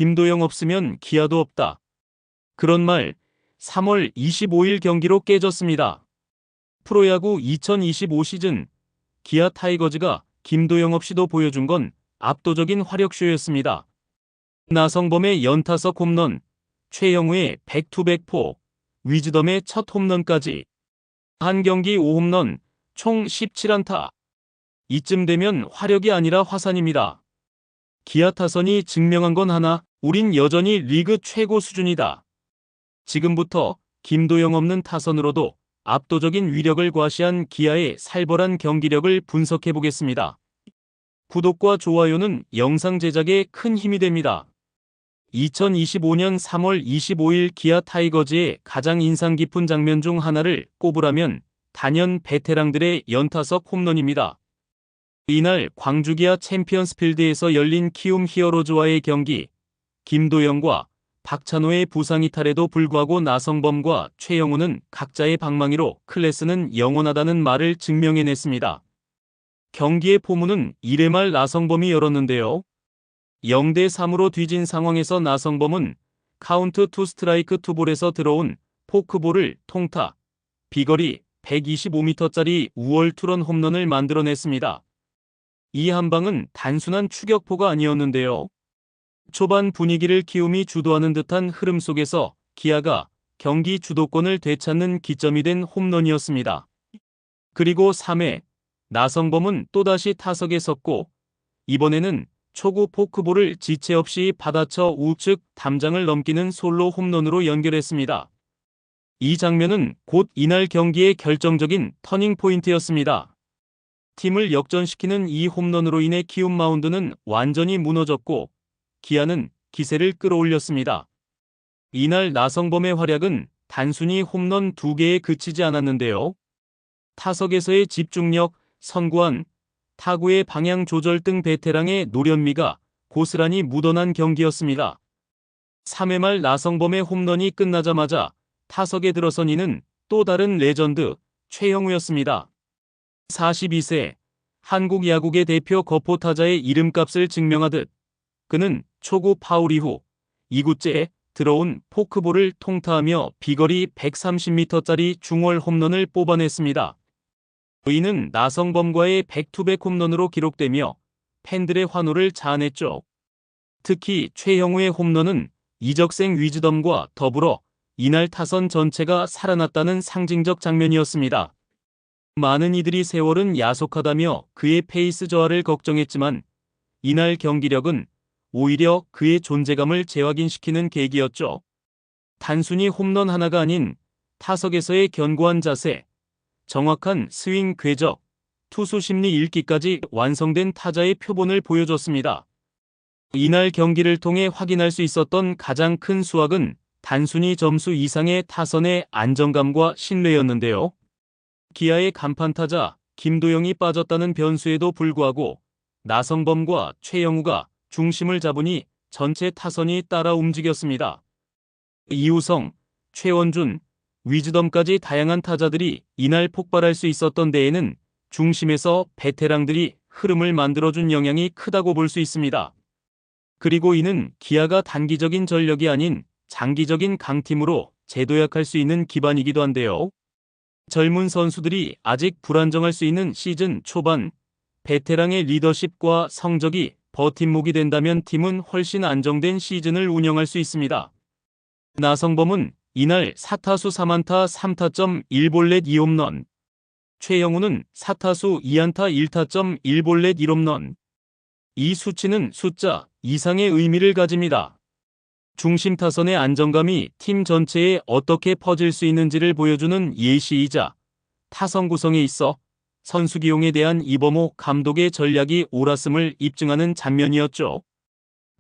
김도영 없으면 기아도 없다. 그런 말 3월 25일 경기로 깨졌습니다. 프로야구 2025 시즌 기아 타이거즈가 김도영 없이도 보여준 건 압도적인 화력쇼였습니다. 나성범의 연타석 홈런, 최영우의 백투백포, 위즈덤의 첫 홈런까지 한 경기 5홈런, 총 17안타. 이쯤 되면 화력이 아니라 화산입니다. 기아 타선이 증명한 건 하나, 우린 여전히 리그 최고 수준이다. 지금부터 김도영 없는 타선으로도 압도적인 위력을 과시한 기아의 살벌한 경기력을 분석해 보겠습니다. 구독과 좋아요는 영상 제작에 큰 힘이 됩니다. 2025년 3월 25일 기아 타이거즈의 가장 인상 깊은 장면 중 하나를 꼽으라면 단연 베테랑들의 연타석 홈런입니다. 이날 광주 기아 챔피언스필드에서 열린 키움 히어로즈와의 경기, 김도영과 박찬호의 부상 이탈에도 불구하고 나성범과 최영우는 각자의 방망이로 클래스는 영원하다는 말을 증명해냈습니다. 경기의 포문은 1회 말 나성범이 열었는데요. 0대3으로 뒤진 상황에서 나성범은 카운트 투 스트라이크 투볼에서 들어온 포크볼을 통타, 비거리 125m짜리 우월 투런 홈런을 만들어냈습니다. 이 한 방은 단순한 추격포가 아니었는데요. 초반 분위기를 키움이 주도하는 듯한 흐름 속에서 기아가 경기 주도권을 되찾는 기점이 된 홈런이었습니다. 그리고 3회, 나성범은 또다시 타석에 섰고 이번에는 초구 포크볼을 지체 없이 받아쳐 우측 담장을 넘기는 솔로 홈런으로 연결했습니다. 이 장면은 곧 이날 경기의 결정적인 터닝포인트였습니다. 팀을 역전시키는 이 홈런으로 인해 키움 마운드는 완전히 무너졌고 기아는 기세를 끌어올렸습니다. 이날 나성범의 활약은 단순히 홈런 2개에 그치지 않았는데요. 타석에서의 집중력, 선구안, 타구의 방향 조절 등 베테랑의 노련미가 고스란히 묻어난 경기였습니다. 3회 말 나성범의 홈런이 끝나자마자 타석에 들어선 이는 또 다른 레전드 최영우였습니다. 42세, 한국 야구계 대표 거포 타자의 이름값을 증명하듯 그는 초구 파울 이후 2구째에 들어온 포크볼을 통타하며 비거리 130m짜리 중월 홈런을 뽑아냈습니다. 이는 나성범과의 백투백 홈런으로 기록되며 팬들의 환호를 자아냈죠. 특히 최영우의 홈런은 이적생 위즈덤과 더불어 이날 타선 전체가 살아났다는 상징적 장면이었습니다. 많은 이들이 세월은 야속하다며 그의 페이스 저하를 걱정했지만 이날 경기력은 오히려 그의 존재감을 재확인시키는 계기였죠. 단순히 홈런 하나가 아닌 타석에서의 견고한 자세, 정확한 스윙 궤적, 투수 심리 읽기까지 완성된 타자의 표본을 보여줬습니다. 이날 경기를 통해 확인할 수 있었던 가장 큰 수확은 단순히 점수 이상의 타선의 안정감과 신뢰였는데요. 기아의 간판 타자 김도영이 빠졌다는 변수에도 불구하고 나성범과 최영우가 중심을 잡으니 전체 타선이 따라 움직였습니다. 이우성, 최원준, 위즈덤까지 다양한 타자들이 이날 폭발할 수 있었던 데에는 중심에서 베테랑들이 흐름을 만들어준 영향이 크다고 볼 수 있습니다. 그리고 이는 기아가 단기적인 전력이 아닌 장기적인 강팀으로 재도약할 수 있는 기반이기도 한데요. 젊은 선수들이 아직 불안정할 수 있는 시즌 초반, 베테랑의 리더십과 성적이 버팀목이 된다면 팀은 훨씬 안정된 시즌을 운영할 수 있습니다. 나성범은 이날 4타수 3안타 3타점 1볼넷 2홈런, 최영우는 4타수 2안타 1타점 1볼넷 1홈런. 이 수치는 숫자 이상의 의미를 가집니다. 중심 타선의 안정감이 팀 전체에 어떻게 퍼질 수 있는지를 보여주는 예시이자 타선 구성에 있어 선수 기용에 대한 이범호 감독의 전략이 옳았음을 입증하는 장면이었죠.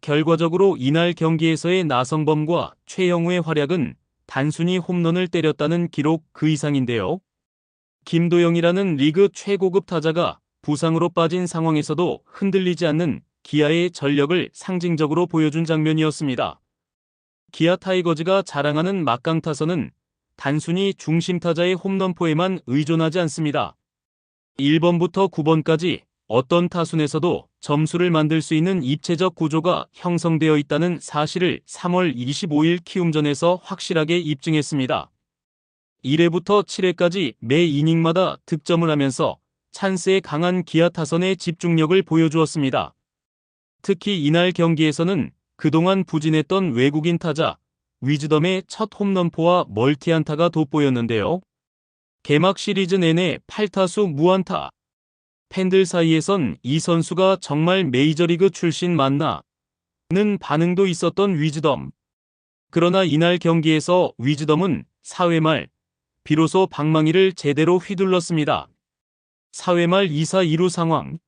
결과적으로 이날 경기에서의 나성범과 최영우의 활약은 단순히 홈런을 때렸다는 기록 그 이상인데요. 김도영이라는 리그 최고급 타자가 부상으로 빠진 상황에서도 흔들리지 않는 기아의 전력을 상징적으로 보여준 장면이었습니다. 기아 타이거즈가 자랑하는 막강 타선은 단순히 중심 타자의 홈런포에만 의존하지 않습니다. 1번부터 9번까지 어떤 타순에서도 점수를 만들 수 있는 입체적 구조가 형성되어 있다는 사실을 3월 25일 키움전에서 확실하게 입증했습니다. 1회부터 7회까지 매 이닝마다 득점을 하면서 찬스에 강한 기아 타선의 집중력을 보여주었습니다. 특히 이날 경기에서는 그동안 부진했던 외국인 타자 위즈덤의 첫 홈런포와 멀티안타가 돋보였는데요. 개막 시리즈 내내 8타수 무안타. 팬들 사이에선 이 선수가 정말 메이저리그 출신 맞나? 는 반응도 있었던 위즈덤. 그러나 이날 경기에서 위즈덤은 4회 말 비로소 방망이를 제대로 휘둘렀습니다. 4회 말 2사 2루 상황.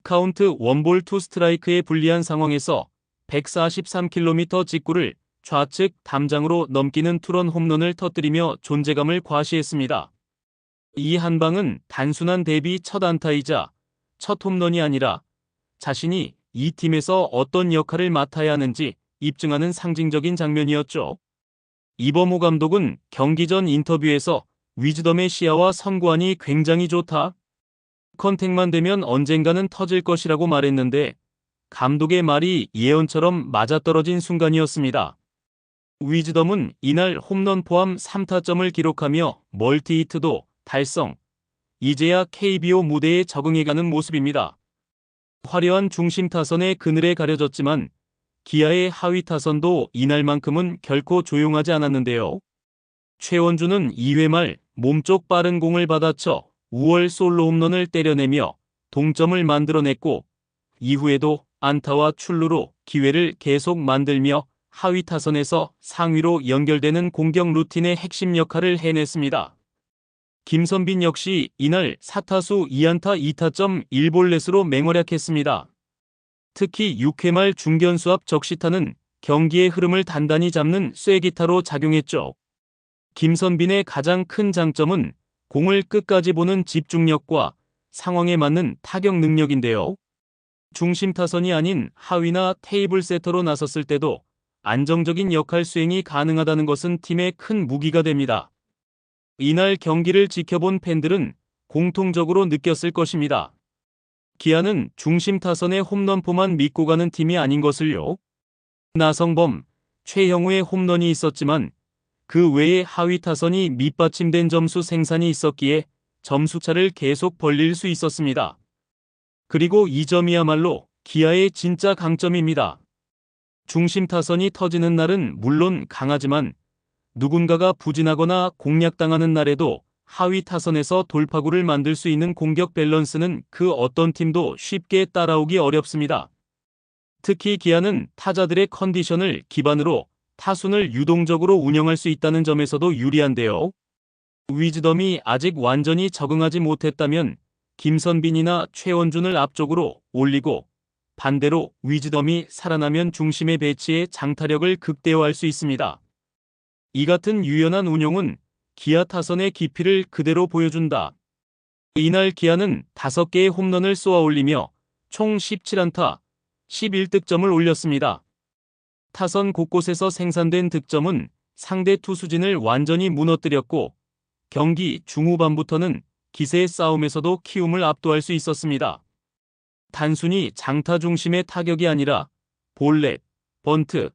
카운트 원볼 투 스트라이크에 불리한 상황에서 143km 직구를 좌측 담장으로 넘기는 투런 홈런을 터뜨리며 존재감을 과시했습니다. 이 한 방은 단순한 데뷔 첫 안타이자 첫 홈런이 아니라 자신이 이 팀에서 어떤 역할을 맡아야 하는지 입증하는 상징적인 장면이었죠. 이범호 감독은 경기 전 인터뷰에서 위즈덤의 시야와 선구안이 굉장히 좋다. 컨택만 되면 언젠가는 터질 것이라고 말했는데 감독의 말이 예언처럼 맞아떨어진 순간이었습니다. 위즈덤은 이날 홈런 포함 3타점을 기록하며 멀티히트도 달성. 이제야 KBO 무대에 적응해가는 모습입니다. 화려한 중심 타선의 그늘에 가려졌지만 기아의 하위 타선도 이날만큼은 결코 조용하지 않았는데요. 최원주는 2회 말 몸쪽 빠른 공을 받아쳐 우월 솔로 홈런을 때려내며 동점을 만들어냈고 이후에도 안타와 출루로 기회를 계속 만들며 하위 타선에서 상위로 연결되는 공격 루틴의 핵심 역할을 해냈습니다. 김선빈 역시 이날 4타수 2안타 2타점 1볼넷으로 맹활약했습니다. 특히 6회 말 중견수 앞 적시타는 경기의 흐름을 단단히 잡는 쐐기타로 작용했죠. 김선빈의 가장 큰 장점은 공을 끝까지 보는 집중력과 상황에 맞는 타격 능력인데요. 중심 타선이 아닌 하위나 테이블 세터로 나섰을 때도 안정적인 역할 수행이 가능하다는 것은 팀의 큰 무기가 됩니다. 이날 경기를 지켜본 팬들은 공통적으로 느꼈을 것입니다. 기아는 중심 타선의 홈런포만 믿고 가는 팀이 아닌 것을요. 나성범, 최형우의 홈런이 있었지만 그 외에 하위 타선이 밑받침된 점수 생산이 있었기에 점수차를 계속 벌릴 수 있었습니다. 그리고 이 점이야말로 기아의 진짜 강점입니다. 중심 타선이 터지는 날은 물론 강하지만 누군가가 부진하거나 공략당하는 날에도 하위 타선에서 돌파구를 만들 수 있는 공격 밸런스는 그 어떤 팀도 쉽게 따라오기 어렵습니다. 특히 기아는 타자들의 컨디션을 기반으로 타순을 유동적으로 운영할 수 있다는 점에서도 유리한데요. 위즈덤이 아직 완전히 적응하지 못했다면 김선빈이나 최원준을 앞쪽으로 올리고 반대로 위즈덤이 살아나면 중심의 배치에 장타력을 극대화할 수 있습니다. 이 같은 유연한 운용은 기아 타선의 깊이를 그대로 보여준다. 이날 기아는 5개의 홈런을 쏘아 올리며 총 17안타, 11득점을 올렸습니다. 타선 곳곳에서 생산된 득점은 상대 투수진을 완전히 무너뜨렸고 경기 중후반부터는 기세의 싸움에서도 키움을 압도할 수 있었습니다. 단순히 장타 중심의 타격이 아니라 볼넷, 번트,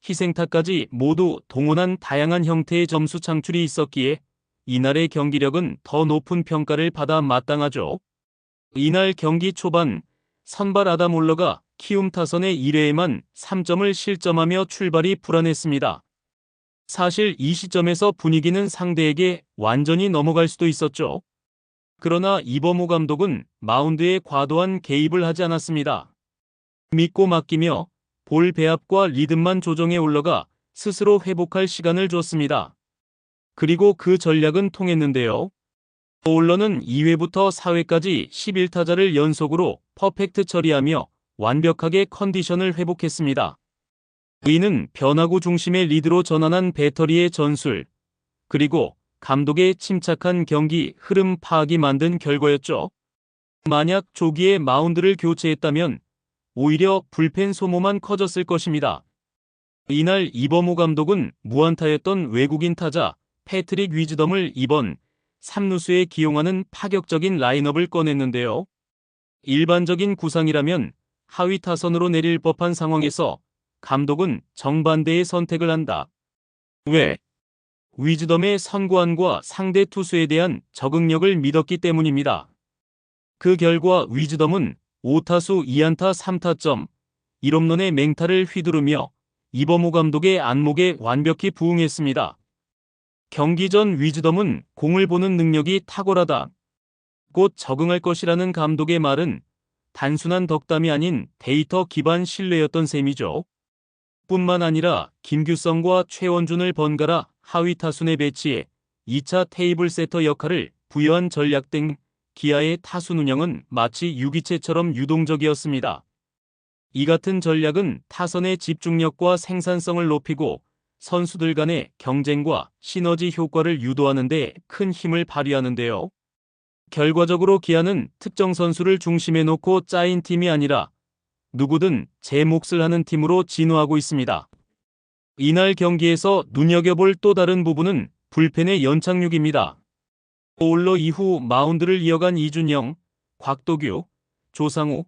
희생타까지 모두 동원한 다양한 형태의 점수 창출이 있었기에 이날의 경기력은 더 높은 평가를 받아 마땅하죠. 이날 경기 초반 선발 아담 올러가 키움 타선의 1회에만 3점을 실점하며 출발이 불안했습니다. 사실 이 시점에서 분위기는 상대에게 완전히 넘어갈 수도 있었죠. 그러나 이범호 감독은 마운드에 과도한 개입을 하지 않았습니다. 믿고 맡기며 볼 배합과 리듬만 조정해 올라가 스스로 회복할 시간을 줬습니다. 그리고 그 전략은 통했는데요. 올러는 2회부터 4회까지 11타자를 연속으로 퍼펙트 처리하며 완벽하게 컨디션을 회복했습니다. 이는 변화구 중심의 리드로 전환한 배터리의 전술, 그리고 감독의 침착한 경기 흐름 파악이 만든 결과였죠. 만약 조기에 마운드를 교체했다면 오히려 불펜 소모만 커졌을 것입니다. 이날 이범호 감독은 무안타였던 외국인 타자 패트릭 위즈덤을 2번 3루수에 기용하는 파격적인 라인업을 꺼냈는데요. 일반적인 구상이라면 하위 타선으로 내릴 법한 상황에서 감독은 정반대의 선택을 한다. 왜? 위즈덤의 선구안과 상대 투수에 대한 적응력을 믿었기 때문입니다. 그 결과 위즈덤은 5타수 2안타 3타점, 1홈런의 맹타를 휘두르며 이범호 감독의 안목에 완벽히 부응했습니다. 경기 전 위즈덤은 공을 보는 능력이 탁월하다. 곧 적응할 것이라는 감독의 말은 단순한 덕담이 아닌 데이터 기반 신뢰였던 셈이죠. 뿐만 아니라 김규성과 최원준을 번갈아 하위 타순에 배치해 2차 테이블 세터 역할을 부여한 전략 등 기아의 타순 운영은 마치 유기체처럼 유동적이었습니다. 이 같은 전략은 타선의 집중력과 생산성을 높이고 선수들 간의 경쟁과 시너지 효과를 유도하는 데 큰 힘을 발휘하는데요. 결과적으로 기아는 특정 선수를 중심에 놓고 짜인 팀이 아니라 누구든 제 몫을 하는 팀으로 진화하고 있습니다. 이날 경기에서 눈여겨볼 또 다른 부분은 불펜의 연착륙입니다. 올러 이후 마운드를 이어간 이준영, 곽도규, 조상우,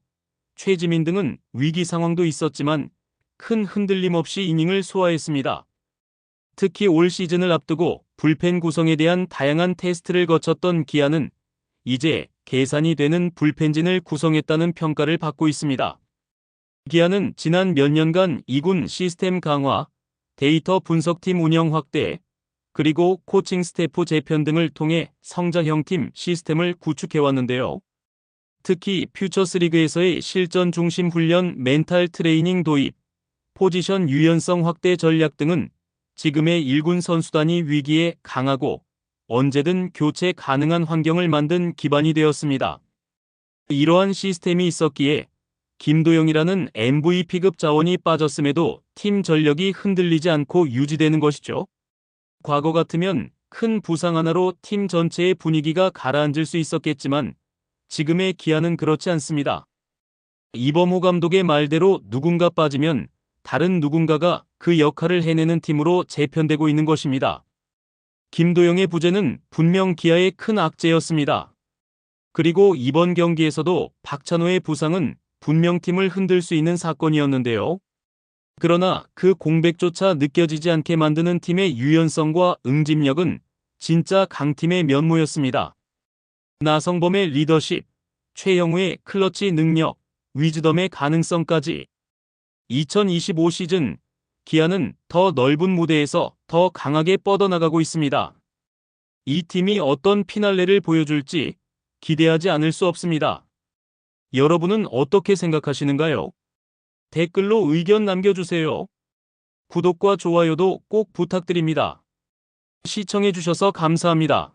최지민 등은 위기 상황도 있었지만 큰 흔들림 없이 이닝을 소화했습니다. 특히 올 시즌을 앞두고 불펜 구성에 대한 다양한 테스트를 거쳤던 기아는 이제 계산이 되는 불펜진을 구성했다는 평가를 받고 있습니다. 기아는 지난 몇 년간 2군 시스템 강화, 데이터 분석팀 운영 확대, 그리고 코칭 스태프 재편 등을 통해 성장형 팀 시스템을 구축해왔는데요. 특히 퓨처스리그에서의 실전 중심 훈련, 멘탈 트레이닝 도입, 포지션 유연성 확대 전략 등은 지금의 1군 선수단이 위기에 강하고 언제든 교체 가능한 환경을 만든 기반이 되었습니다. 이러한 시스템이 있었기에 김도영이라는 MVP급 자원이 빠졌음에도 팀 전력이 흔들리지 않고 유지되는 것이죠. 과거 같으면 큰 부상 하나로 팀 전체의 분위기가 가라앉을 수 있었겠지만 지금의 기아는 그렇지 않습니다. 이범호 감독의 말대로 누군가 빠지면 다른 누군가가 그 역할을 해내는 팀으로 재편되고 있는 것입니다. 김도영의 부재는 분명 기아의 큰 악재였습니다. 그리고 이번 경기에서도 박찬호의 부상은 분명 팀을 흔들 수 있는 사건이었는데요. 그러나 그 공백조차 느껴지지 않게 만드는 팀의 유연성과 응집력은 진짜 강팀의 면모였습니다. 나성범의 리더십, 최영우의 클러치 능력, 위즈덤의 가능성까지 2025 시즌 기아는 더 넓은 무대에서 더 강하게 뻗어나가고 있습니다. 이 팀이 어떤 피날레를 보여줄지 기대하지 않을 수 없습니다. 여러분은 어떻게 생각하시는가요? 댓글로 의견 남겨주세요. 구독과 좋아요도 꼭 부탁드립니다. 시청해주셔서 감사합니다.